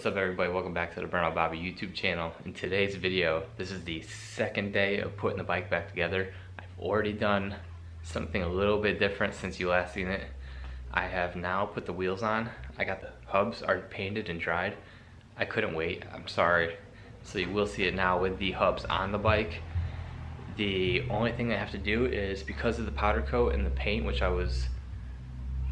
What's up everybody, welcome back to the Burnout Bobby YouTube channel. In today's video, this is the second day of putting the bike back together. I've already done something a little bit different since you last seen it. I have now put the wheels on. I got the hubs already painted and dried. I couldn't wait, I'm sorry. So you will see it now with the hubs on the bike. The only thing I have to do is, because of the powder coat and the paint, which I was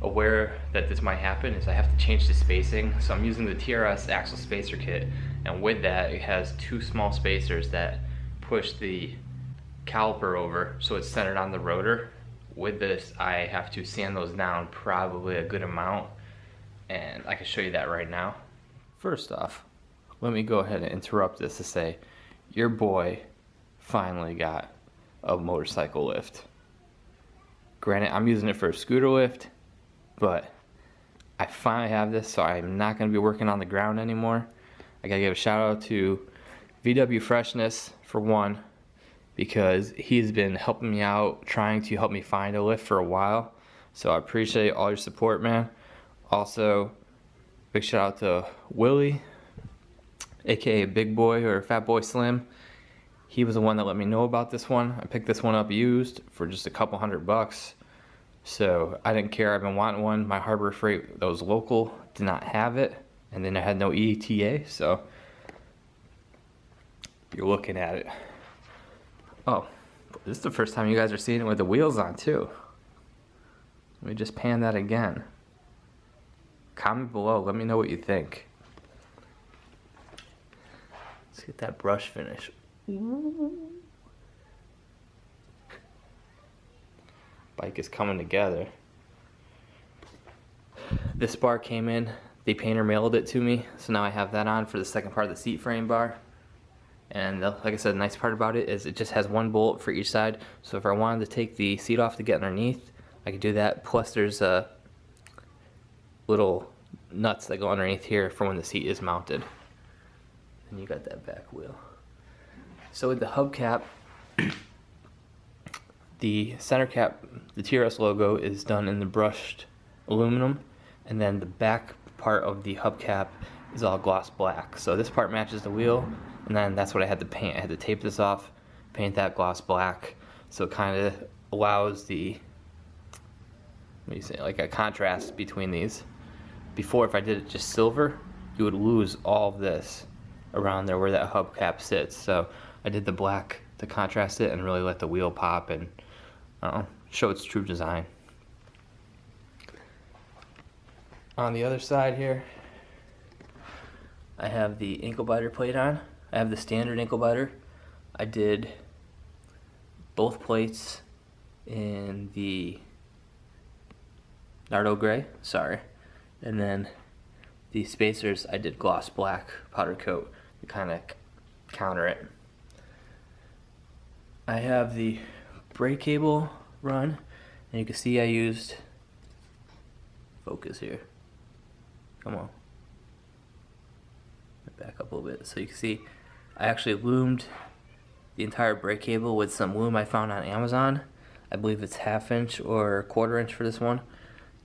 aware that this might happen, is I have to change the spacing. So I'm using the TRS axle spacer kit, and with that it has two small spacers that push the caliper over so it's centered on the rotor. With this I have to sand those down probably a good amount, and I can show you that right now. First off, let me go ahead and interrupt this to say your boy finally got a motorcycle lift. Granted, I'm using it for a scooter lift, but I finally have this, so I'm not going to be working on the ground anymore. I gotta give a shout out to VW Freshness for one, because he's been helping me out, trying to help me find a lift for a while. So I appreciate all your support, man. Also, big shout out to Willie, aka Big Boy or Fat Boy Slim. He was the one that let me know about this one. I picked this one up used for just a couple $100. So I didn't care, I've been wanting one. My Harbor Freight that was local did not have it, and then I had no ETA, so you're looking at it. Oh, this is the first time you guys are seeing it with the wheels on too. Let me just pan that again. Comment below, let me know what you think. Let's get that brush finish. Ooh. Bike is coming together. This bar came in, the painter mailed it to me, so now I have that on for the second part of the seat frame bar. And like I said, the nice part about it is it just has one bolt for each side, so if I wanted to take the seat off to get underneath, I could do that. Plus there's little nuts that go underneath here for when the seat is mounted. And you got that back wheel. So with the hubcap, the center cap, the TRS logo is done in the brushed aluminum, and then the back part of the hubcap is all gloss black. So this part matches the wheel, and then that's what I had to paint. I had to tape this off, paint that gloss black, so it kind of allows the, what do you say, like a contrast between these. Before, if I did it just silver, you would lose all of this around there where that hubcap sits. So I did the black to contrast it and really let the wheel pop and show its true design. On the other side here, I have the ankle biter plate on. I have the standard ankle biter. I did both plates in the Nardo gray, sorry. And then the spacers I did gloss black powder coat to kind of counter it. I have the brake cable run, and you can see I used, focus here, come on, back up a little bit, so you can see I actually loomed the entire brake cable with some loom I found on Amazon. I believe it's 1/2 inch or 1/4 inch for this one.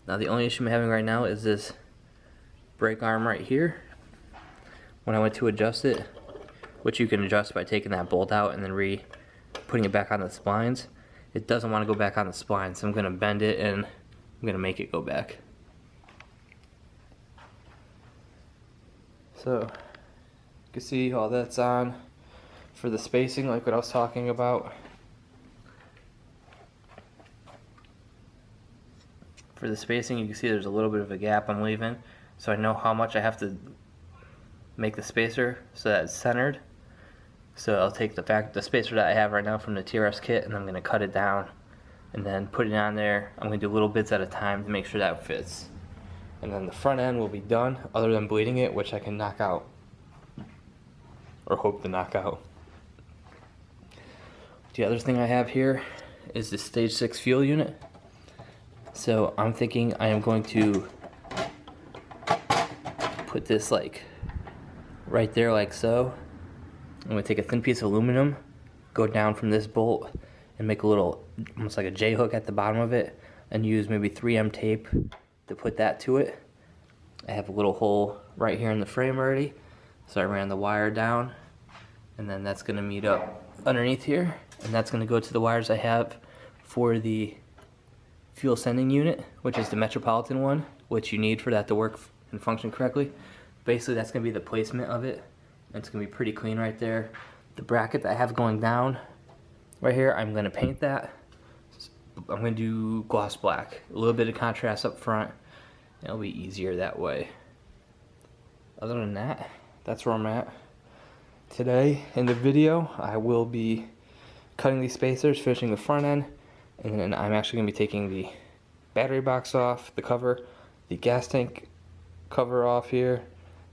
Now the only issue I'm having right now is this brake arm right here. When I went to adjust it, which you can adjust by taking that bolt out and then putting it back on the splines, it doesn't want to go back on the spline, so I'm going to bend it and I'm going to make it go back. So you can see all that's on for the spacing, like what I was talking about. For the spacing, you can see there's a little bit of a gap I'm leaving, so I know how much I have to make the spacer so that it's centered. So I'll take the spacer that I have right now from the TRS kit, and I'm going to cut it down and then put it on there. I'm going to do little bits at a time to make sure that fits. And then the front end will be done, other than bleeding it, which I can knock out, or hope to knock out. The other thing I have here is the stage 6 fuel unit. So I'm thinking I am going to put this like right there, like so. I'm going to take a thin piece of aluminum, go down from this bolt, and make a little, almost like a J-hook at the bottom of it, and use maybe 3M tape to put that to it. I have a little hole right here in the frame already, so I ran the wire down, and then that's going to meet up underneath here, and that's going to go to the wires I have for the fuel sending unit, which is the Metropolitan one, which you need for that to work and function correctly. Basically, that's going to be the placement of it. It's going to be pretty clean right there. The bracket that I have going down right here, I'm going to paint that. I'm going to do gloss black, a little bit of contrast up front. It'll be easier that way. Other than that, that's where I'm at. Today in the video, I will be cutting these spacers, finishing the front end, and then I'm actually going to be taking the battery box off, the cover, the gas tank cover off here,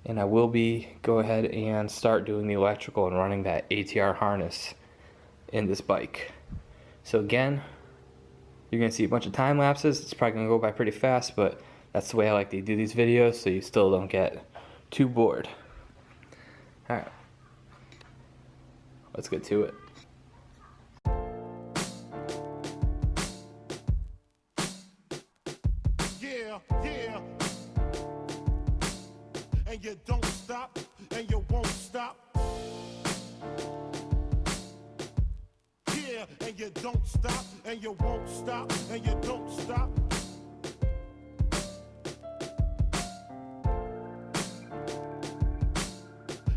and I will be go ahead and start doing the electrical and running that ATR harness in this bike. So again, you're going to see a bunch of time lapses. It's probably going to go by pretty fast, but that's the way I like to do these videos, so you still don't get too bored. Alright, let's get to it. Yeah, yeah. And you don't stop, and you won't stop. Yeah, and you don't stop, and you won't stop, and you don't stop.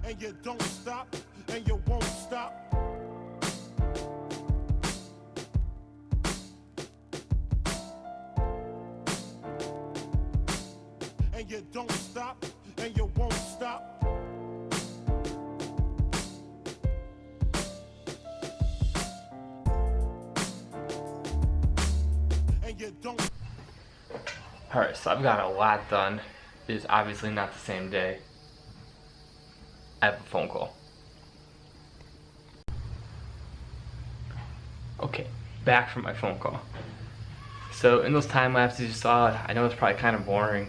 And you don't stop, and you won't stop. And you don't stop, and you won't stop. And you don't. Alright, so I've got a lot done. It is obviously not the same day. I have a phone call. Okay, back from my phone call. So in those time lapses you saw, I know it's probably kind of boring.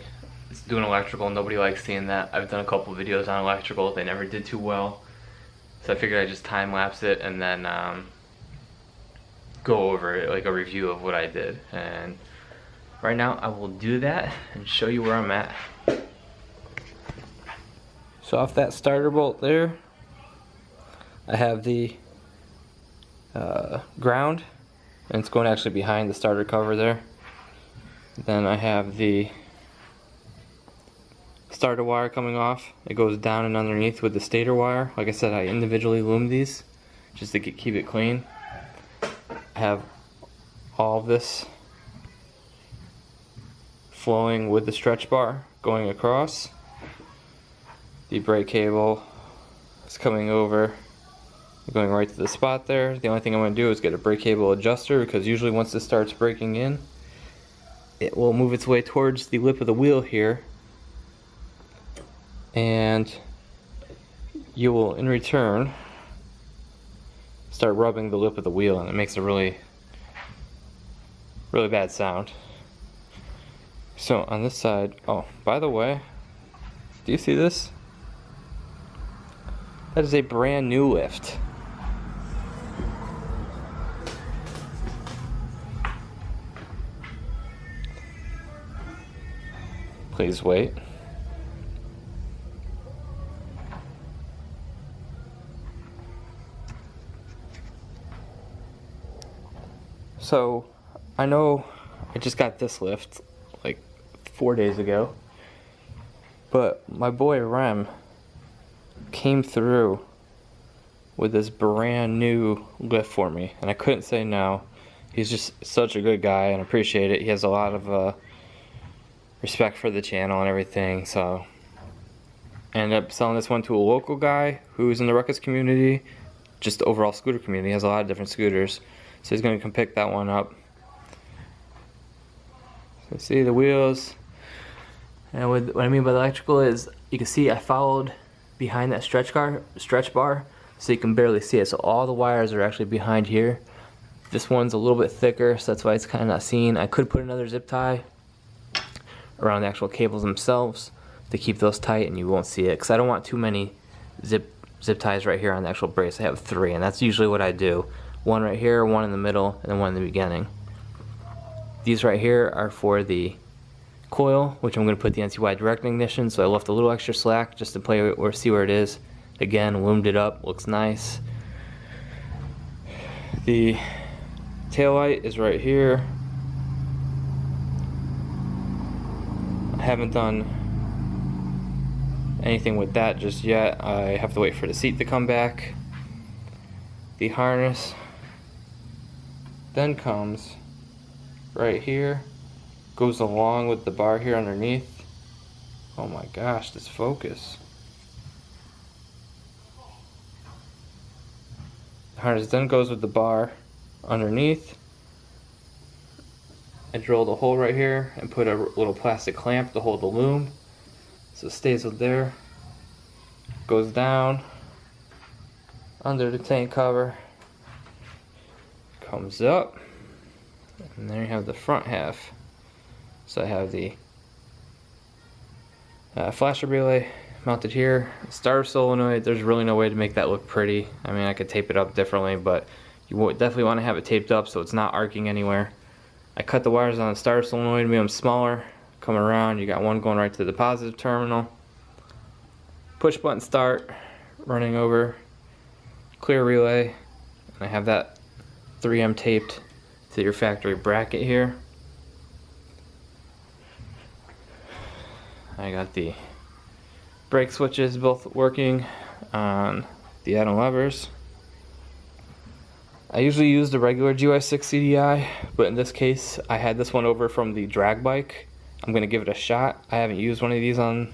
It's doing electrical, nobody likes seeing that. I've done a couple videos on electrical, they never did too well. So I figured I'd just time lapse it and then go over it, like a review of what I did. And right now I will do that and show you where I'm at. So off that starter bolt there, I have the ground, and it's going actually behind the starter cover there. Then I have the starter wire coming off. It goes down and underneath with the stator wire. Like I said, I individually loomed these just to keep it clean. I have all of this flowing with the stretch bar going across. The brake cable is coming over, going right to the spot there. The only thing I'm going to do is get a brake cable adjuster, because usually once this starts braking in, it will move its way towards the lip of the wheel here, and you will in return start rubbing the lip of the wheel, and it makes a really bad sound. So on this side, oh, by the way, do you see this? That is a brand new lift. Please wait. So, I know I just got this lift like 4 days ago, but my boy Rem came through with this brand new lift for me, and I couldn't say no. He's just such a good guy and appreciate it. He has a lot of respect for the channel and everything, so I ended up selling this one to a local guy who's in the Ruckus community, just the overall scooter community. He has a lot of different scooters, so he's going to come pick that one up. So see the wheels, and what I mean by the electrical is you can see I followed behind that stretch bar, so you can barely see it. So all the wires are actually behind here. This one's a little bit thicker, so that's why it's kind of not seen. I could put another zip tie around the actual cables themselves to keep those tight, and you won't see it, because I don't want too many zip ties right here on the actual brace. I have 3, and that's usually what I do. One right here, one in the middle, and then one in the beginning. These right here are for the coil, which I'm going to put the NCY direct ignition, so I left a little extra slack just to play or see where it is. Again, loomed it up, looks nice. The taillight is right here. I haven't done anything with that just yet. I have to wait for the seat to come back. The harness then comes right here, goes along with the bar here underneath. Oh my gosh, this focus. The harness then goes with the bar underneath. I drilled a hole right here and put a little plastic clamp to hold the loom, so it stays with there. Goes down under the tank cover, comes up, and there you have the front half. So I have the flasher relay mounted here, starter solenoid. There's really no way to make that look pretty. I mean, I could tape it up differently, but you would definitely want to have it taped up so it's not arcing anywhere. I cut the wires on the starter solenoid, made them smaller. Come around, you got one going right to the positive terminal. Push button start, running over, clear relay, and I have that 3M taped to your factory bracket here. I got the brake switches both working on the add-on levers. I usually use the regular GY6 CDI, but in this case I had this one over from the drag bike. I'm going to give it a shot. I haven't used one of these on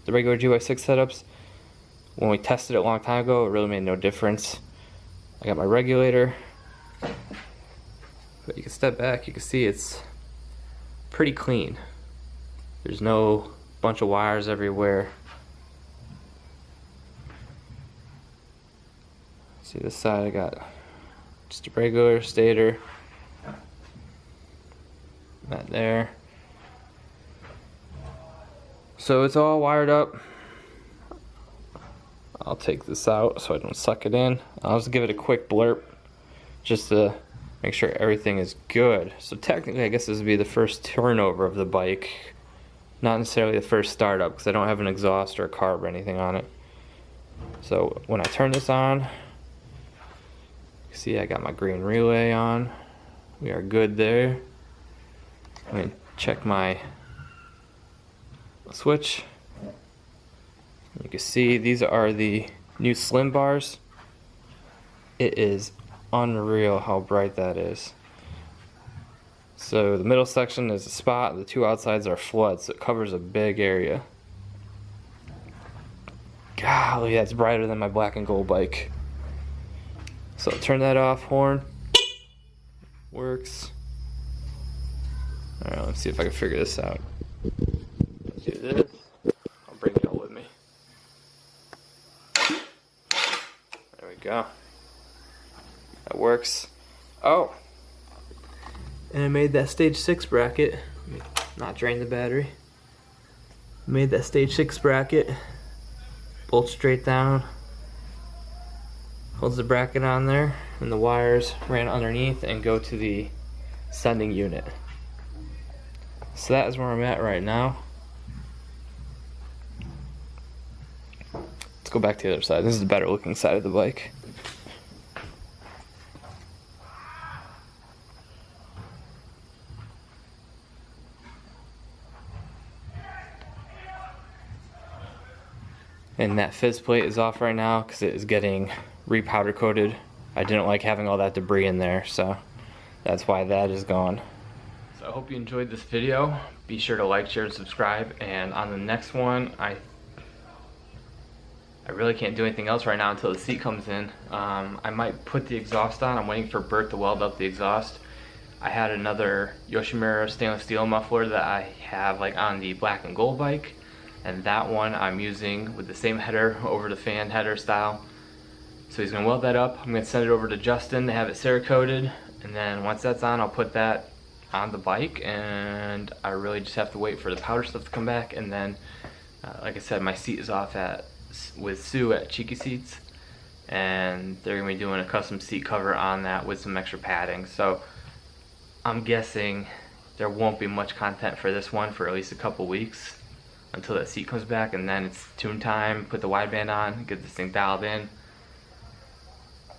the regular GY6 setups. When we tested it a long time ago, it really made no difference. I got my regulator, but you can step back, you can see it's pretty clean. There's no bunch of wires everywhere. See this side, I got just a regular stator, that there. So it's all wired up. I'll take this out so I don't suck it in. I'll just give it a quick blurp just to make sure everything is good. So technically I guess this would be the first turnover of the bike, not necessarily the first startup because I don't have an exhaust or a carb or anything on it. So when I turn this on, you see I got my green relay on. We are good there. I'm going to check my switch. You can see these are the new slim bars. It is unreal how bright that is. So the middle section is a spot, the two outsides are floods, so it covers a big area. Golly, that's brighter than my black and gold bike. So I'll turn that off, horn. Works. Alright, let's see if I can figure this out. Let's do this. I'll bring it all with me. There we go. That works. Oh! And I made that stage 6 bracket. Let me not drain the battery. Made that stage 6 bracket. Bolt straight down. Holds the bracket on there, and the wires ran underneath and go to the sending unit. So that is where I'm at right now. Let's go back to the other side. This is the better looking side of the bike. And that fizz plate is off right now because it is getting re-powder coated. I didn't like having all that debris in there, so that's why that is gone. So I hope you enjoyed this video. Be sure to like, share, and subscribe. And on the next one, I really can't do anything else right now until the seat comes in. I might put the exhaust on. I'm waiting for Bert to weld up the exhaust. I had another Yoshimura stainless steel muffler that I have like on the black and gold bike, and that one I'm using with the same header over the fan header style. So he's gonna weld that up. I'm gonna send it over to Justin to have it Cerakoted, and then once that's on, I'll put that on the bike, and I really just have to wait for the powder stuff to come back. And then like I said, my seat is off with Sue at Cheeky Seats, and they're gonna be doing a custom seat cover on that with some extra padding. So I'm guessing there won't be much content for this one for at least a couple weeks until that seat comes back, and then it's tune time, put the wideband on, get this thing dialed in.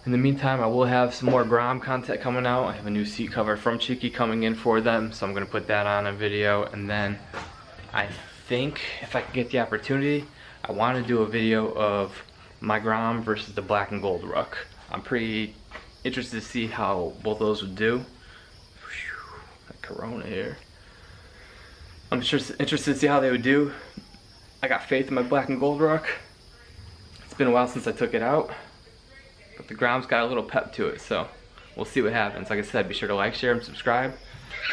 In the meantime, I will have some more Grom content coming out. I have a new seat cover from Cheeky coming in for them, so I'm gonna put that on a video. And then I think if I can get the opportunity, I want to do a video of my Grom versus the black and gold Ruck. I'm pretty interested to see how both of those would do. Whew, that Corona here. I'm interested to see how they would do. I got faith in my black and gold Ruck. It's been a while since I took it out, but the Grom's got a little pep to it, so we'll see what happens. Like I said, be sure to like, share, and subscribe.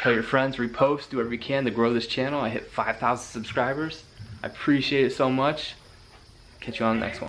Tell your friends, repost, do whatever you can to grow this channel. I hit 5,000 subscribers. I appreciate it so much. Catch you on the next one.